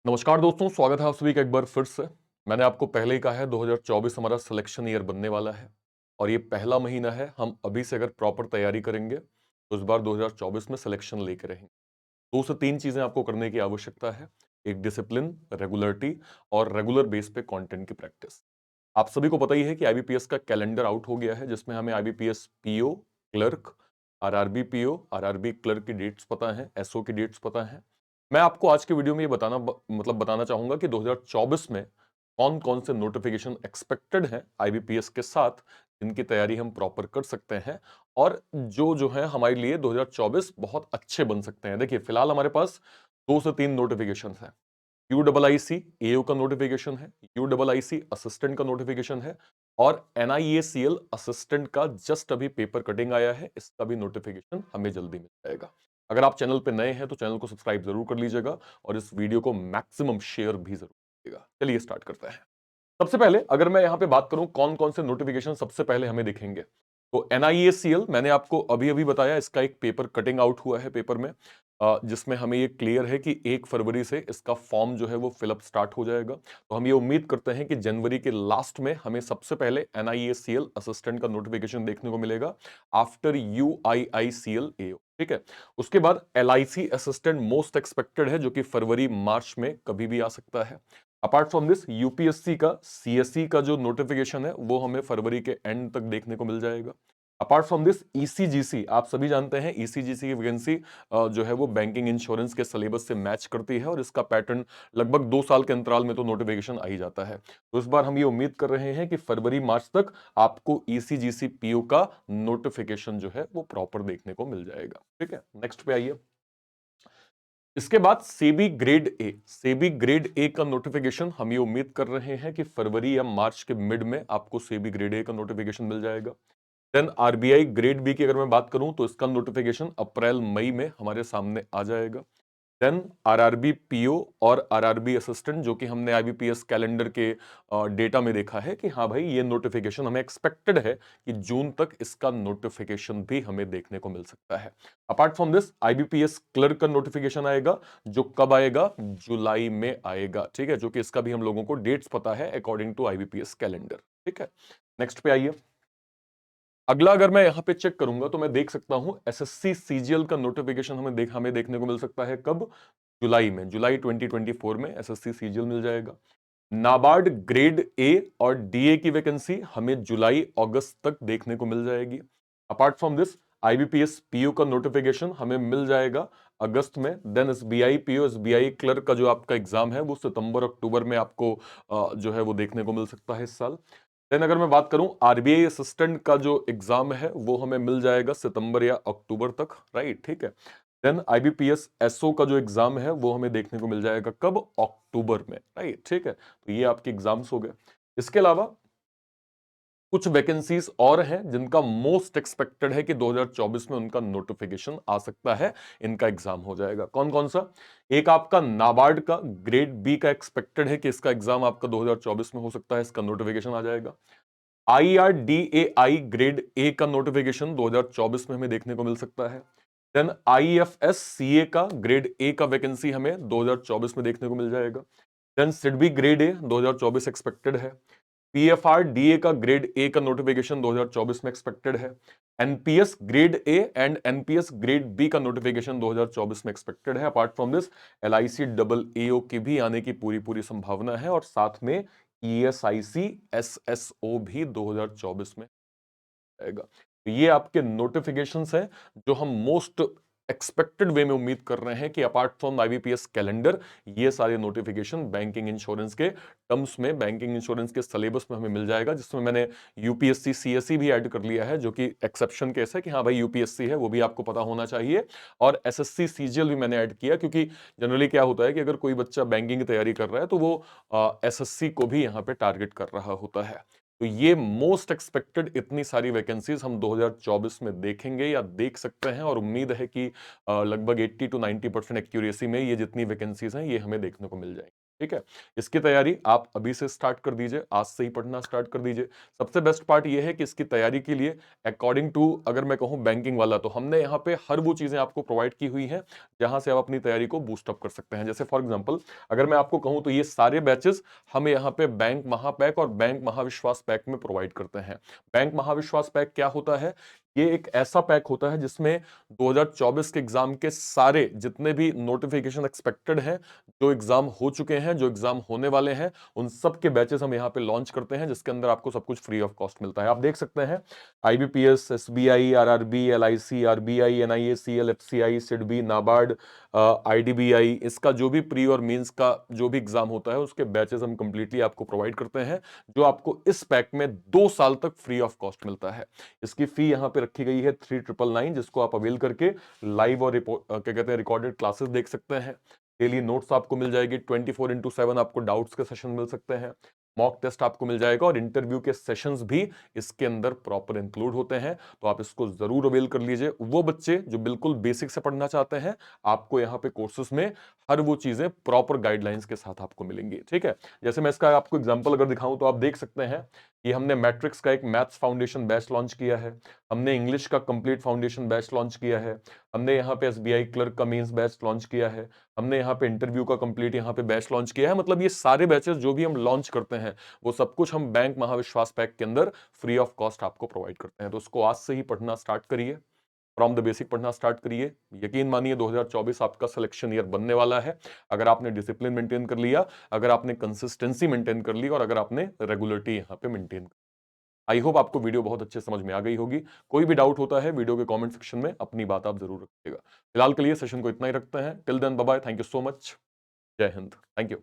नमस्कार दोस्तों, स्वागत है आप सभी का एक बार फिर से। मैंने आपको पहले ही कहा है 2024 हमारा सिलेक्शन ईयर बनने वाला है और ये पहला महीना है। हम अभी से अगर प्रॉपर तैयारी करेंगे तो इस बार 2024 में सिलेक्शन लेके रहेंगे। दो से तीन चीजें आपको करने की आवश्यकता है। एक डिसिप्लिन, रेगुलरिटी और रेगुलर बेस पे कंटेंट की प्रैक्टिस। आप सभी को पता ही है कि आईबीपीएस का कैलेंडर आउट हो गया है, जिसमें हमें IBPS PO, clerk, RRB PO, RRB clerk की डेट्स पता है, एसओ की डेट्स पता है। मैं आपको आज के वीडियो में ये बताना चाहूंगा कि 2024 में कौन कौन से नोटिफिकेशन एक्सपेक्टेड हैं आईबीपीएस के साथ, जिनकी तैयारी हम प्रॉपर कर सकते हैं और जो जो है हमारे लिए 2024 बहुत अच्छे बन सकते हैं। देखिए, फिलहाल हमारे पास दो से तीन नोटिफिकेशन है। यूडब्ल्यूआईसी एओ का नोटिफिकेशन है, यूडब्ल्यूआईसी असिस्टेंट का नोटिफिकेशन है और एनआईएसीएल असिस्टेंट का जस्ट अभी पेपर कटिंग आया है। इसका भी नोटिफिकेशन हमें जल्दी मिल जाएगा। अगर आप चैनल पे नए हैं तो चैनल को सब्सक्राइब जरूर कर लीजिएगा और इस वीडियो को मैक्सिमम शेयर भी जरूर कीजिएगा। चलिए स्टार्ट करते हैं। सबसे पहले अगर मैं यहां पे बात करूं कौन कौन से नोटिफिकेशन सबसे पहले हमें दिखेंगे, तो एनआईएसीएल मैंने आपको अभी अभी बताया, इसका एक पेपर कटिंग आउट हुआ है पेपर में, जिसमें हमें ये क्लियर है कि 1 फरवरी से इसका फॉर्म जो है वो फिलअप स्टार्ट हो जाएगा। तो हम ये उम्मीद करते हैं कि जनवरी के लास्ट में हमें सबसे पहले एनआईएसीएल असिस्टेंट का नोटिफिकेशन देखने को मिलेगा आफ्टर यूआईआईसीएल एओ। ठीक है, उसके बाद एलआईसी असिस्टेंट मोस्ट एक्सपेक्टेड है, जो कि फरवरी मार्च में कभी भी आ सकता है। अपार्ट फ्रॉम दिस यूपीएससी का सीएससी का जो नोटिफिकेशन है वो हमें फरवरी के एंड तक देखने को मिल जाएगा। अपार्ट फ्रॉम दिस ईसीजीसी, आप सभी जानते हैं ईसीजीसी की वैकेंसी जो है वो बैंकिंग इंश्योरेंस के सिलेबस से मैच करती है और इसका पैटर्न लगभग 2 साल के अंतराल में तो नोटिफिकेशन आ ही जाता है। तो इस बार हम ये उम्मीद कर रहे हैं कि फरवरी मार्च तक आपको ईसीजीसी पीओ का नोटिफिकेशन जो है वो प्रॉपर देखने को मिल जाएगा। ठीक है, नेक्स्ट पे आइए। इसके बाद सेबी ग्रेड ए का नोटिफिकेशन हम ये उम्मीद कर रहे हैं कि फरवरी या मार्च के मिड में आपको सेबी ग्रेड ए का नोटिफिकेशन मिल जाएगा। देन आरबीआई ग्रेड बी की अगर मैं बात करूं तो इसका नोटिफिकेशन अप्रैल मई में हमारे सामने आ जाएगा। देन आरआरबी पीओ और आरआरबी असिस्टेंट, जो कि हमने आईबीपीएस कैलेंडर के डेटा में देखा है कि हाँ भाई ये नोटिफिकेशन हमें एक्सपेक्टेड है कि जून तक इसका नोटिफिकेशन भी हमें देखने को मिल सकता है। Apart from this IBPS clerk का नोटिफिकेशन आएगा, जो कब आएगा? जुलाई में आएगा। ठीक है, जो कि इसका भी हम लोगों को डेट्स पता है अकॉर्डिंग टू आईबीपीएस कैलेंडर। ठीक है, नेक्स्ट पे आइए। अगला अगर मैं यहां पे चेक करूंगा तो मैं देख सकता हूं एसएससी सीजीएल का नोटिफिकेशन हमें देखने को मिल सकता है कब? जुलाई में, जुलाई 2024 में एसएससी सीजीएल मिल जाएगा। नाबार्ड ग्रेड ए और डीए की वैकेंसी हमें जुलाई अगस्त तक देखने को मिल जाएगी। Apart from this IBPS PO का नोटिफिकेशन हमें मिल जाएगा अगस्त में। Then SBI PO, SBI clerk का जो आपका एग्जाम है वो सितंबर अक्टूबर में आपको जो है वो देखने को मिल सकता है इस साल। देन अगर मैं बात करूं आरबीआई असिस्टेंट का जो एग्जाम है वो हमें मिल जाएगा सितंबर या अक्टूबर तक। राइट, ठीक है। देन आईबीपीएस एसओ का जो एग्जाम है वो हमें देखने को मिल जाएगा कब? अक्टूबर में। राइट, ठीक है, तो ये आपके एग्जाम्स हो गए। इसके अलावा कुछ वैकेंसीज और हैं जिनका मोस्ट एक्सपेक्टेड है कि 2024 में उनका नोटिफिकेशन आ सकता है, इनका एग्जाम हो जाएगा। कौन कौन सा? एक आपका नाबार्ड का ग्रेड बी का एक्सपेक्टेड है कि इसका एग्जाम आपका 2024 में हो सकता है, इसका नोटिफिकेशन आ जाएगा। आईआरडीएआई ग्रेड ए का नोटिफिकेशन 2024 में हमें देखने को मिल सकता है। देन आईएफएस सीए का ग्रेड ए का वैकेंसी हमें 2024 में देखने को मिल जाएगा। Then SIDBI grade A 2024 expected है। पीएफआर डीए का ग्रेड ए का नोटिफिकेशन 2024 में एक्सपेक्टेड है। NPS grade A and NPS grade B का नोटिफिकेशन 2024 में एक्सपेक्टेड है। Apart from this LIC double AO की भी आने की पूरी पूरी संभावना है और साथ में ईएसआईसी एसएसओ भी 2024 में आएगा। तो ये आपके नोटिफिकेशंस हैं जो हम मोस्ट एक्सपेक्टेड वे में उम्मीद कर रहे हैं कि अपार्ट फ्रॉम आईबीपीएस कैलेंडर, ये सारे नोटिफिकेशन बैंकिंग इंश्योरेंस के टर्म्स में, बैंकिंग इंश्योरेंस के सिलेबस में हमें मिल जाएगा, जिसमें मैंने यूपीएससी सीएससी भी ऐड कर लिया है, जो कि एक्सेप्शन केस है कि हाँ भाई यूपीएससी है, वो भी आपको पता होना चाहिए। और एसएससी सीजीएल भी मैंने ऐड किया, क्योंकि जनरली क्या होता है कि अगर कोई बच्चा बैंकिंग की तैयारी कर रहा है तो वो एसएससी को भी यहाँ पे टारगेट कर रहा होता है। तो ये मोस्ट एक्सपेक्टेड इतनी सारी वैकेंसीज हम 2024 में देखेंगे या देख सकते हैं और उम्मीद है कि लगभग 80 to 90% एक्यूरेसी में ये जितनी वैकेंसीज हैं ये हमें देखने को मिल जाएंगी। ठीक है, इसकी तैयारी आप अभी से स्टार्ट कर दीजिए, आज से ही पढ़ना स्टार्ट कर दीजिए। सबसे बेस्ट पार्ट ये है कि इसकी तैयारी के लिए अकॉर्डिंग टू अगर मैं कहूँ बैंकिंग वाला, तो हमने यहाँ पे हर वो चीजें आपको प्रोवाइड की हुई हैं जहां से आप अपनी तैयारी को बूस्ट अप कर सकते हैं। जैसे फॉर एग्जांपल अगर मैं आपको कहूँ तो ये सारे बैचेस हम यहाँ पे बैंक महापैक और बैंक महाविश्वास पैक में प्रोवाइड करते हैं। बैंक महाविश्वास पैक क्या होता है? ये एक ऐसा पैक होता है जिसमें 2024 के एग्जाम के सारे जितने भी नोटिफिकेशन एक्सपेक्टेड हैं, जो एग्जाम हो चुके हैं, जो एग्जाम होने वाले हैं, उन सब के बैचेस हम यहाँ पे लॉन्च करते हैं, जिसके अंदर आपको सब कुछ फ्री ऑफ कॉस्ट मिलता है। आप देख सकते हैं IBPS, SBI, RRB, LIC, RBI, NIACL, FCI, SIDBI, NABARD, IDBI, इसका जो भी प्री और मेंस का जो भी एग्जाम होता है उसके बैचेस हम कंप्लीटली आपको प्रोवाइड करते हैं, जो आपको इस पैक में 2 साल तक फ्री ऑफ कॉस्ट मिलता है। इसकी फी यहाँ पे रखी गई है 3999, जिसको आप अवेल करके लाइव और क्या कहते हैं रिकॉर्डेड क्लासेस देख सकते हैं। डेली नोट्स आपको मिल जाएगी, 24/7 आपको डाउट्स के सेशन मिल सकते हैं, मॉक टेस्ट आपको मिल जाएगा और इंटरव्यू के सेशंस भी इसके अंदर प्रॉपर इंक्लूड होते हैं। तो आप इसको जरूर अवेल कर लीजिए। वो बच्चे जो बिल्कुल बेसिक से पढ़ना चाहते हैं, आपको यहाँ पे कोर्सेस में हर वो चीजें प्रॉपर गाइडलाइंस के साथ आपको मिलेंगी। ठीक है, जैसे मैं इसका आपको एग्जांपल अगर दिखाऊं तो आप देख सकते हैं कि हमने मैट्रिक्स का एक मैथ्स फाउंडेशन बैच लॉन्च किया है, हमने इंग्लिश का कंप्लीट फाउंडेशन बैच लॉन्च किया है, हमने यहाँ पे एसबीआई क्लर्क का मेंस बैच लॉन्च किया है, हमने यहाँ पे इंटरव्यू का कंप्लीट यहाँ पे बैच लॉन्च किया है। मतलब ये सारे बैचेस जो भी हम लॉन्च करते हैं वो सब कुछ हम बैंक महाविश्वास पैक के अंदर फ्री ऑफ कॉस्ट आपको प्रोवाइड करते हैं। तो उसको आज से ही पढ़ना स्टार्ट करिए, फ्रॉम द बेसिक पढ़ना स्टार्ट करिए। यकीन मानिए 2024 आपका सिलेक्शन ईयर बनने वाला है, अगर आपने डिसिप्लिन मेंटेन कर लिया, अगर आपने कंसिस्टेंसी मेंटेन कर ली और अगर आपने रेगुलरिटी यहाँ पे मेंटेन। आई होप आपको वीडियो बहुत अच्छे समझ में आ गई होगी। कोई भी डाउट होता है वीडियो के कमेंट सेक्शन में अपनी बात आप जरूर रखिएगा। फिलहाल के लिए सेशन को इतना ही रखते हैं। Till then bye bye, thank you so much, जय हिंद, थैंक यू।